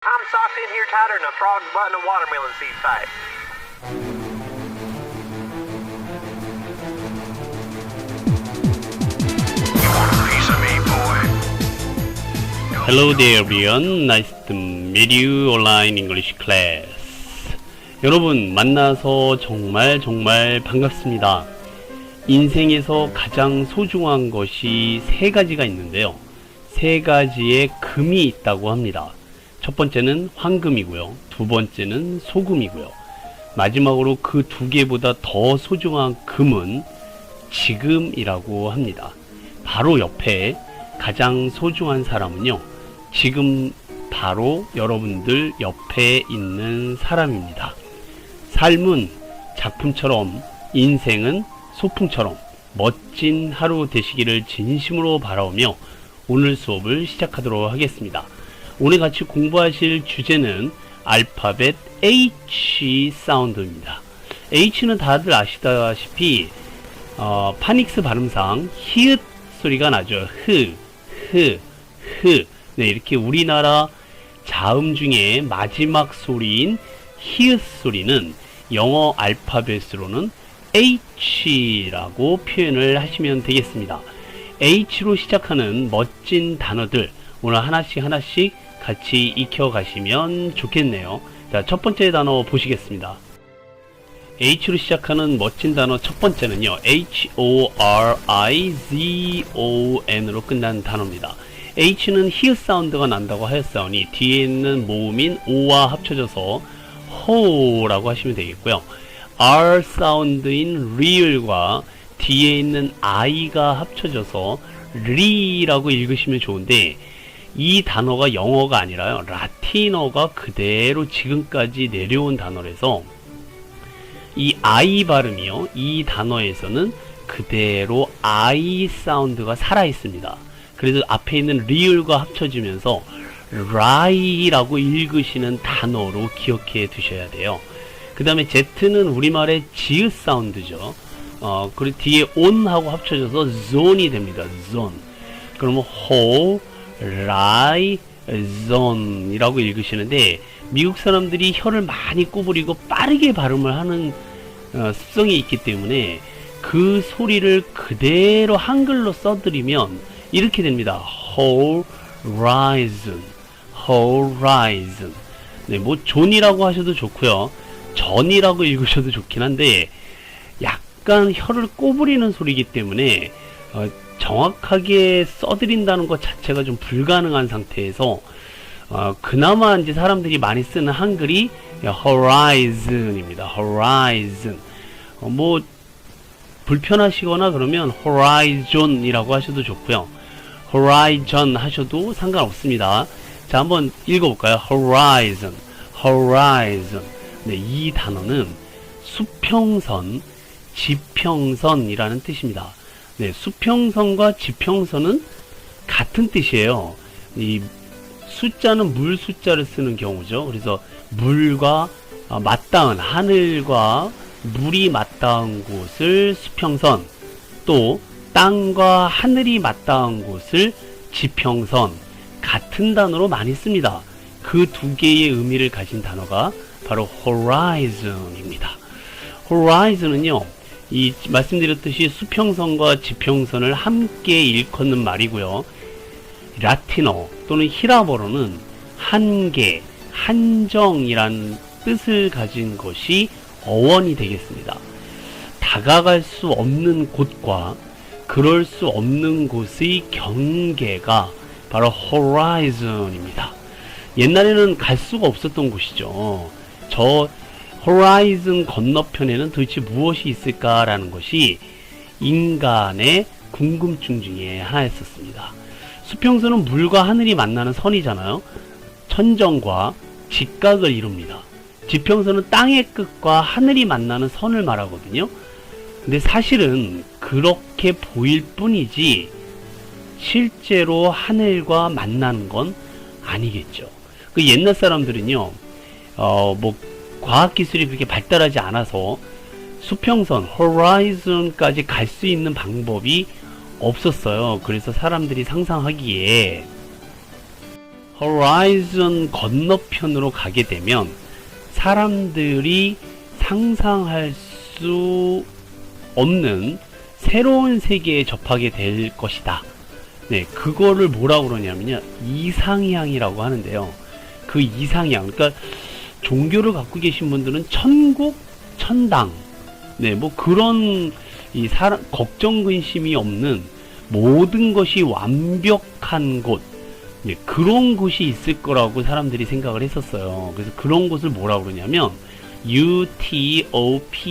I'm socked in here tighter than a frog's butt in a watermelon seed fight. Hello there everyone, nice to meet you online English class. 여러분 만나서 정말 반갑습니다. 인생에서 가장 소중한 것이 세 가지가 있는데요. 세 가지의 금이 있다고 합니다. 첫 번째는 황금이고요. 두 번째는 소금이고요. 마지막으로 그 두 개보다 더 소중한 금은 지금이라고 합니다. 바로 옆에 가장 소중한 사람은요, 지금 바로 여러분들 옆에 있는 사람입니다. 삶은 작품처럼, 인생은 소풍처럼 멋진 하루 되시기를 진심으로 바라오며 오늘 수업을 시작하도록 하겠습니다. 오늘 같이 공부하실 주제는 알파벳 H 사운드입니다. H는 다들 아시다시피 파닉스 발음상 히읗 소리가 나죠. 네, 이렇게 우리나라 자음 중에 마지막 소리인 히읗 소리는 영어 알파벳으로는 H라고 표현을 하시면 되겠습니다. H로 시작하는 멋진 단어들 오늘 하나씩 같이 익혀가시면 좋겠네요. 자, 첫 번째 단어 보시겠습니다. H로 시작하는 멋진 단어 첫 번째는요, horizon으로 끝나는 단어입니다. H는 히읗 사운드가 난다고 하였사오니 뒤에 있는 모음인 O와 합쳐져서 호라고 하시면 되겠고요. R 사운드인 리을과 뒤에 있는 I가 합쳐져서 리라고 읽으시면 좋은데, 이 단어가 영어가 아니라요, 라틴어가 그대로 지금까지 내려온 단어라서 이 I 발음이요, 이 단어에서는 그대로 I 사운드가 살아 있습니다. 그래서 앞에 있는 리을과 합쳐지면서 라이라고 읽으시는 단어로 기억해 두셔야 돼요. 그 다음에 Z는 우리말의 지읒 사운드죠. 그리고 뒤에 on하고 합쳐져서 zone이 됩니다. zone. 그러면 horizon이라고 읽으시는데, 미국 사람들이 혀를 많이 구부리고 빠르게 발음을 하는 습성이 있기 때문에 그 소리를 그대로 한글로 써드리면 이렇게 됩니다. horizon. 네, 뭐 존이라고 하셔도 좋고요, 전이라고 읽으셔도 좋긴 한데 약간 혀를 꼬부리는 소리이기 때문에 정확하게 써드린다는 것 자체가 좀 불가능한 상태에서 그나마 이제 사람들이 많이 쓰는 한글이 horizon입니다. horizon. 뭐 불편하시거나 그러면 horizon이라고 하셔도 좋고요, horizon 하셔도 상관없습니다. 자, 한번 읽어볼까요? horizon. 네, 이 단어는 수평선, 지평선이라는 뜻입니다. 네, 수평선과 지평선은 같은 뜻이에요. 이 숫자는 물 숫자를 쓰는 경우죠. 그래서 물과 맞닿은, 하늘과 물이 맞닿은 곳을 수평선, 또 땅과 하늘이 맞닿은 곳을 지평선, 같은 단어로 많이 씁니다. 그 두 개의 의미를 가진 단어가 바로 horizon입니다. horizon은요, 이 말씀드렸듯이 수평선과 지평선을 함께 일컫는 말이고요. 라틴어 또는 히라버로는 한계, 한정이란 뜻을 가진 것이 어원이 되겠습니다. 다가갈 수 없는 곳과 그럴 수 없는 곳의 경계가 바로 horizon입니다. 옛날에는 갈 수가 없었던 곳이죠. 저 horizon 건너편에는 도대체 무엇이 있을까라는 것이 인간의 궁금증 중에 하나였었습니다. 수평선은 물과 하늘이 만나는 선이잖아요. 천정과 직각을 이룹니다. 지평선은 땅의 끝과 하늘이 만나는 선을 말하거든요. 근데 사실은 그렇게 보일 뿐이지 실제로 하늘과 만나는 건 아니겠죠. 그 옛날 사람들은요, 뭐 과학기술이 그렇게 발달하지 않아서 수평선, horizon까지 갈 수 있는 방법이 없었어요. 그래서 사람들이 상상하기에 horizon 건너편으로 가게 되면 사람들이 상상할 수 없는 새로운 세계에 접하게 될 것이다. 네, 그거를 뭐라고 그러냐면요, 이상향이라고 하는데요. 그 이상향, 그러니까 종교를 갖고 계신 분들은 천국, 천당, 네, 뭐 그런 이 사람 걱정 근심이 없는 모든 것이 완벽한 곳, 네, 그런 곳이 있을 거라고 사람들이 생각을 했었어요. 그래서 그런 곳을 뭐라고 그러냐면 UTOPIA라고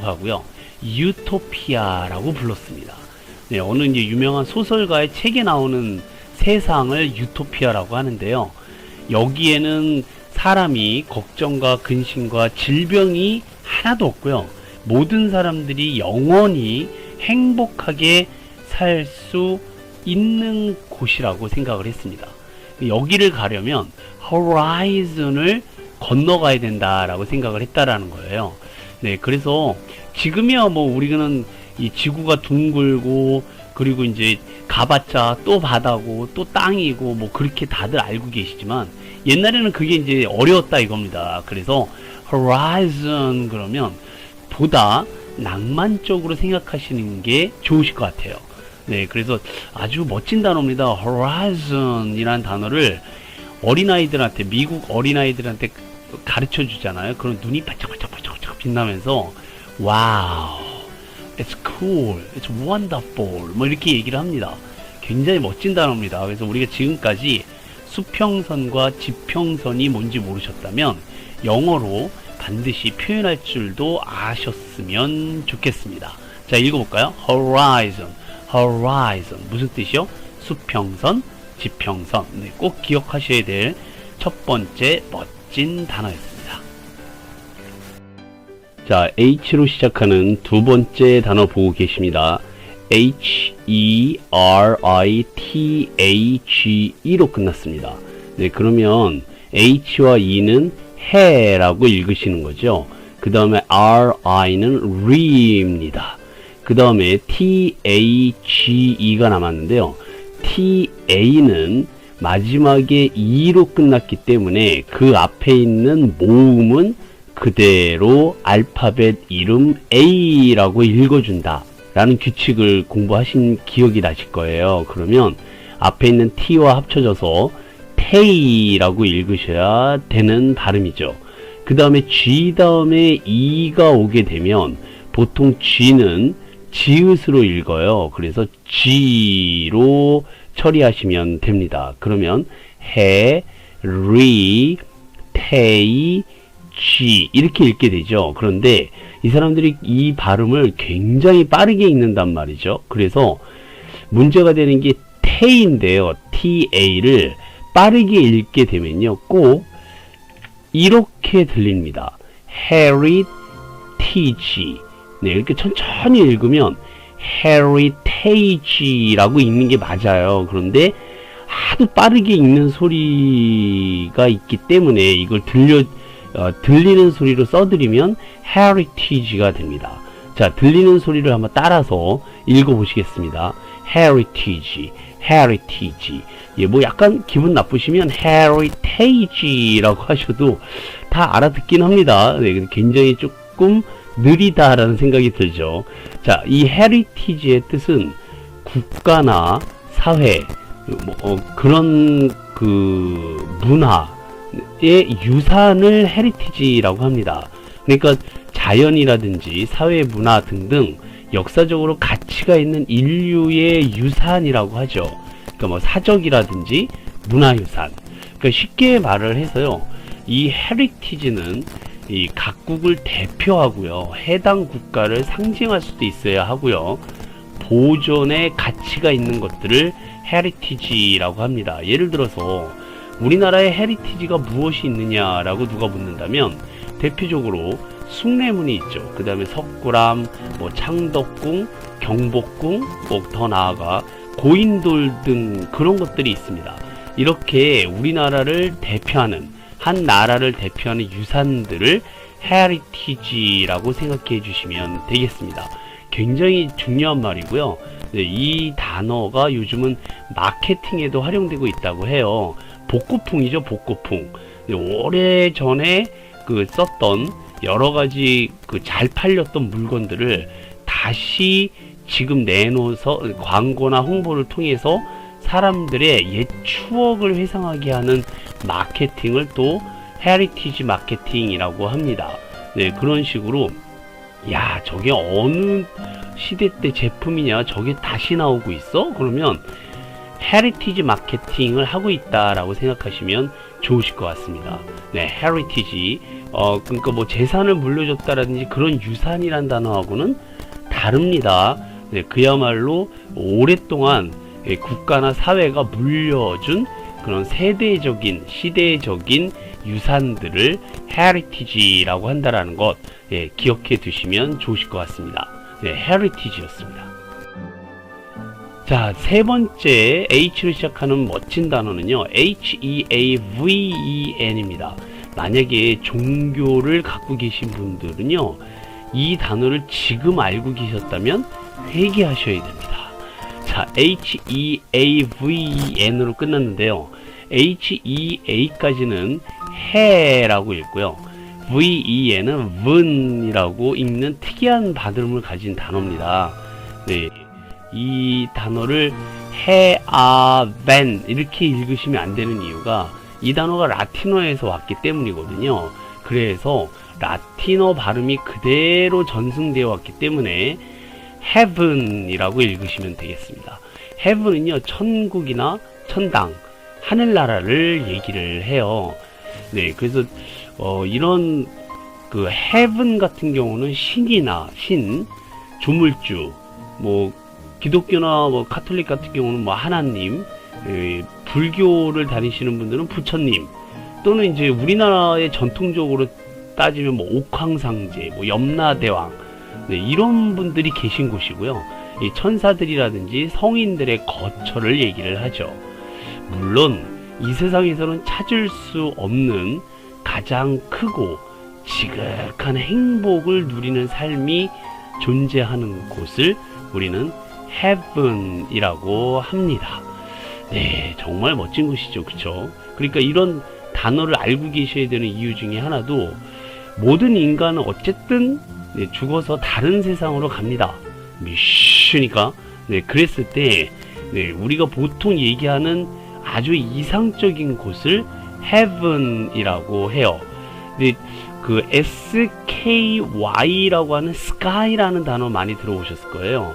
하고요, 유토피아라고 불렀습니다. 네, 어느 이제 유명한 소설가의 책에 나오는 세상을 유토피아라고 하는데요. 여기에는 사람이 걱정과 근심과 질병이 하나도 없고요. 모든 사람들이 영원히 행복하게 살 수 있는 곳이라고 생각을 했습니다. 여기를 가려면 horizon을 건너가야 된다라고 생각을 했다라는 거예요. 네, 그래서 지금이야 뭐 우리는 이 지구가 둥글고 그리고 이제 가봤자 또 바다고 또 땅이고 뭐 그렇게 다들 알고 계시지만 옛날에는 그게 이제 어려웠다 이겁니다. 그래서 horizon 그러면 보다 낭만적으로 생각하시는 게 좋으실 것 같아요. 네, 그래서 아주 멋진 단어입니다. horizon이라는 단어를 어린아이들한테, 미국 어린아이들한테 가르쳐 주잖아요. 그런 눈이 반짝반짝반짝 빛나면서 와우, it's cool, it's wonderful 뭐 이렇게 얘기를 합니다. 굉장히 멋진 단어입니다. 그래서 우리가 지금까지 수평선과 지평선이 뭔지 모르셨다면 영어로 반드시 표현할 줄도 아셨으면 좋겠습니다. 자, 읽어볼까요? horizon, horizon 무슨 뜻이요? 수평선, 지평선. 네, 꼭 기억하셔야 될 첫 번째 멋진 단어였습니다. 자, H로 시작하는 두 번째 단어 보고 계십니다. HERITHE로 끝났습니다. 네, 그러면 H와 E는 해라고 읽으시는 거죠. 그 다음에 RI는 re입니다. 그 다음에 THE가 남았는데요. TA는 마지막에 E로 끝났기 때문에 그 앞에 있는 모음은 그대로 알파벳 이름 A라고 읽어준다 라는 규칙을 공부하신 기억이 나실 거예요. 그러면 앞에 있는 T와 합쳐져서 테이라고 읽으셔야 되는 발음이죠. 그 다음에 G 다음에 E가 오게 되면 보통 G는 지읒으로 읽어요. 그래서 G로 처리하시면 됩니다. 그러면 해, 리, 테이, G 이렇게 읽게 되죠. 그런데 이 사람들이 이 발음을 굉장히 빠르게 읽는단 말이죠. 그래서 문제가 되는 게 테인데요. TA를 빠르게 읽게 되면요, 꼭 이렇게 들립니다. heritage. 네, 이렇게 천천히 읽으면 heritage라고 읽는 게 맞아요. 그런데 하도 빠르게 읽는 소리가 있기 때문에 이걸 들리는 소리로 써드리면 heritage가 됩니다. 자, 들리는 소리를 한번 따라서 읽어보시겠습니다. heritage, heritage. 예, 뭐 약간 기분 나쁘시면 heritage라고 하셔도 다 알아듣긴 합니다. 네, 굉장히 조금 느리다라는 생각이 들죠. 자, 이 heritage의 뜻은 국가나 사회, 그런 그 문화의 유산을 heritage라고 합니다. 그러니까 자연이라든지 사회, 문화 등등 역사적으로 가치가 있는 인류의 유산이라고 하죠. 그러니까 뭐 사적이라든지 문화유산. 그러니까 쉽게 말을 해서요, 이 heritage는 이 각국을 대표하고요, 해당 국가를 상징할 수도 있어야 하고요, 보존의 가치가 있는 것들을 heritage라고 합니다. 예를 들어서 우리나라의 heritage가 무엇이 있느냐라고 누가 묻는다면 대표적으로 숭례문이 있죠. 그 다음에 석굴암, 뭐 창덕궁, 경복궁, 뭐 더 나아가 고인돌 등 그런 것들이 있습니다. 이렇게 우리나라를 대표하는, 한 나라를 대표하는 유산들을 heritage라고 생각해 주시면 되겠습니다. 굉장히 중요한 말이고요. 네, 이 단어가 요즘은 마케팅에도 활용되고 있다고 해요. 복고풍이죠, 복고풍. 네, 오래전에 그 썼던 여러 가지 그 잘 팔렸던 물건들을 다시 지금 내놓아서 광고나 홍보를 통해서 사람들의 옛 추억을 회상하게 하는 마케팅을 또 헤리티지 마케팅이라고 합니다. 네, 그런 식으로 야, 저게 어느 시대 때 제품이냐, 저게 다시 나오고 있어? 그러면 헤리티지 마케팅을 하고 있다라고 생각하시면 좋으실 것 같습니다. 네, 헤리티지, 그러니까 뭐 재산을 물려줬다라든지 그런 유산이란 단어하고는 다릅니다. 네, 그야말로 오랫동안 국가나 사회가 물려준 그런 세대적인, 시대적인 유산들을 헤리티지라고 한다라는 것, 예, 기억해 두시면 좋으실 것 같습니다. 네, 헤리티지였습니다. 자, 세 번째 H로 시작하는 멋진 단어는요, Heaven입니다. 만약에 종교를 갖고 계신 분들은요, 이 단어를 지금 알고 계셨다면 회개하셔야 됩니다. 자, Heaven으로 끝났는데요. HEA까지는 해라고 읽고요. VE는 분이라고 읽는 특이한 발음을 가진 단어입니다. 네, 이 단어를 헤아벤 이렇게 읽으시면 안 되는 이유가 이 단어가 라틴어에서 왔기 때문이거든요. 그래서 라틴어 발음이 그대로 전승되어 왔기 때문에 heaven이라고 읽으시면 되겠습니다. heaven은요, 천국이나 천당, 하늘나라를 얘기를 해요. 네, 그래서 이런 그 heaven 같은 경우는 신이나 신, 조물주, 뭐 기독교나 뭐 카톨릭 같은 경우는 뭐 하나님, 불교를 다니시는 분들은 부처님, 또는 이제 우리나라의 전통적으로 따지면 뭐 옥황상제, 뭐 염라대왕, 네, 이런 분들이 계신 곳이고요. 이 천사들이라든지 성인들의 거처를 얘기를 하죠. 물론 이 세상에서는 찾을 수 없는 가장 크고 지극한 행복을 누리는 삶이 존재하는 곳을 우리는 heaven이라고 합니다. 네, 정말 멋진 곳이죠, 그쵸? 그러니까 이런 단어를 알고 계셔야 되는 이유 중에 하나도, 모든 인간은 어쨌든 네, 죽어서 다른 세상으로 갑니다. 미슈니까. 네, 그랬을 때 네, 우리가 보통 얘기하는 아주 이상적인 곳을 heaven이라고 해요. 근데 그 SKY라고 하는 sky라는 단어 많이 들어보셨을 거예요.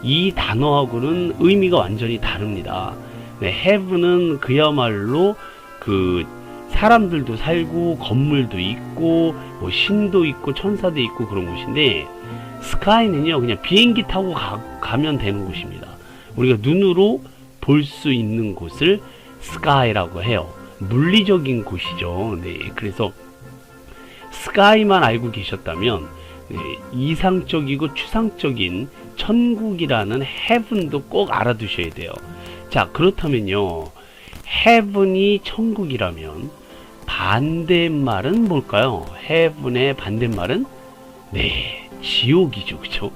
이 단어하고는 의미가 완전히 다릅니다. 네, heaven은 그야말로 그 사람들도 살고 건물도 있고 뭐 신도 있고 천사도 있고 그런 곳인데, 스카이는요 그냥 비행기 타고 가면 되는 곳입니다. 우리가 눈으로 볼 수 있는 곳을 스카이라고 해요. 물리적인 곳이죠. 네, 그래서 스카이만 알고 계셨다면 네, 이상적이고 추상적인 천국이라는 heaven도 꼭 알아두셔야 돼요. 자, 그렇다면요, heaven이 천국이라면 반대말은 뭘까요? heaven의 반대말은 네, 지옥이죠, 그쵸?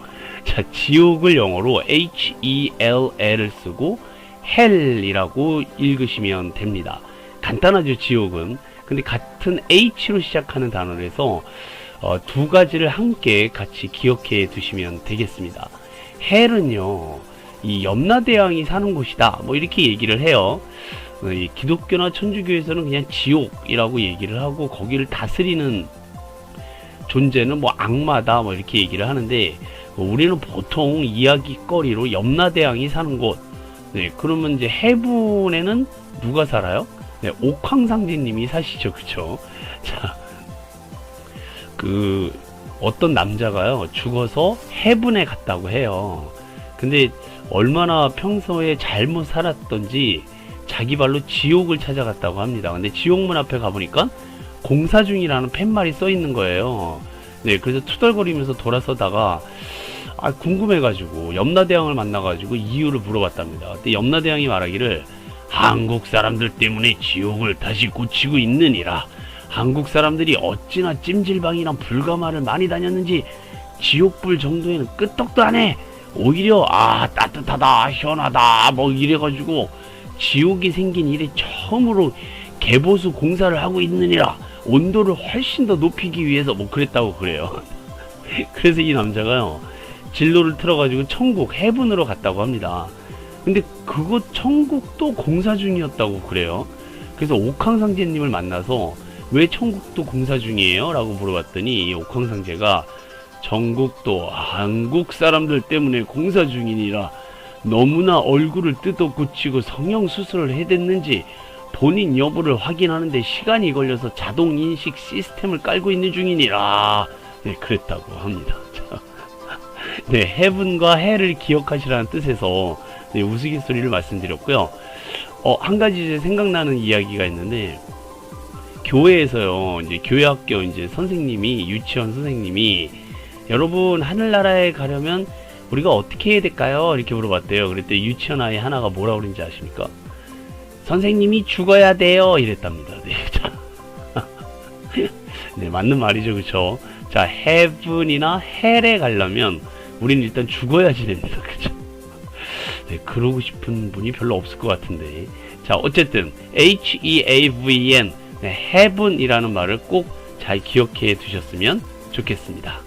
자, 지옥을 영어로 HELL을 쓰고 hell이라고 읽으시면 됩니다. 간단하죠, 지옥은. 근데 같은 H로 시작하는 단어라서 두 가지를 함께 같이 기억해 두시면 되겠습니다. hell은요, 이 염라대왕이 사는 곳이다, 뭐 이렇게 얘기를 해요. 이 기독교나 천주교에서는 그냥 지옥이라고 얘기를 하고, 거기를 다스리는 존재는 뭐 악마다 뭐 이렇게 얘기를 하는데, 우리는 보통 이야기거리로 염라대왕이 사는 곳, 네, 그러면 이제 해분에는 누가 살아요? 네, 옥황상제님이 사시죠, 그쵸? 자, 그 어떤 남자가요 죽어서 해분에 갔다고 해요. 근데 얼마나 평소에 잘못 살았던지 자기 발로 지옥을 찾아갔다고 합니다. 근데 지옥문 앞에 가보니까 공사 중이라는 팻말이 써 있는 거예요. 네, 그래서 투덜거리면서 돌아서다가 궁금해가지고 염라대왕을 만나가지고 이유를 물어봤답니다. 근데 염라대왕이 말하기를, 한국 사람들 때문에 지옥을 다시 고치고 있느니라. 한국 사람들이 어찌나 찜질방이나 불가마를 많이 다녔는지 지옥불 정도에는 끄떡도 안 해. 오히려 따뜻하다 시원하다 뭐 이래가지고 지옥이 생긴 이래 처음으로 개보수 공사를 하고 있느니라 온도를 훨씬 더 높이기 위해서 뭐 그랬다고 그래요. 그래서 이 남자가요 진로를 틀어가지고 천국 해븐으로 갔다고 합니다. 근데 그곳 천국도 공사 중이었다고 그래요. 그래서 옥황상제님을 만나서 왜 천국도 공사 중이에요? 라고 물어봤더니 이 옥황상제가 전국도 한국 사람들 때문에 공사 중이니라 너무나 얼굴을 뜯어 고치고 성형수술을 해댔는지 본인 여부를 확인하는데 시간이 걸려서 자동인식 시스템을 깔고 있는 중이니라. 네, 그랬다고 합니다. 네, heaven과 hell을 기억하시라는 뜻에서 네, 우스갯소리를 말씀드렸고요. 한 가지 이제 생각나는 이야기가 있는데, 교회에서요, 이제 교회학교 이제 선생님이, 유치원 선생님이, 여러분, 하늘나라에 가려면 우리가 어떻게 해야 될까요? 이렇게 물어봤대요. 그랬더니 유치원 아이 하나가 뭐라 그런지 아십니까? 선생님이 죽어야 돼요. 이랬답니다. 네, 자. 네, 맞는 말이죠. 그쵸? 자, heaven이나 hell에 가려면 우리는 일단 죽어야지 됩니다. 그죠? 네, 그러고 싶은 분이 별로 없을 것 같은데. 자, 어쨌든 heaven, 네, heaven이라는 말을 꼭 잘 기억해 두셨으면 좋겠습니다.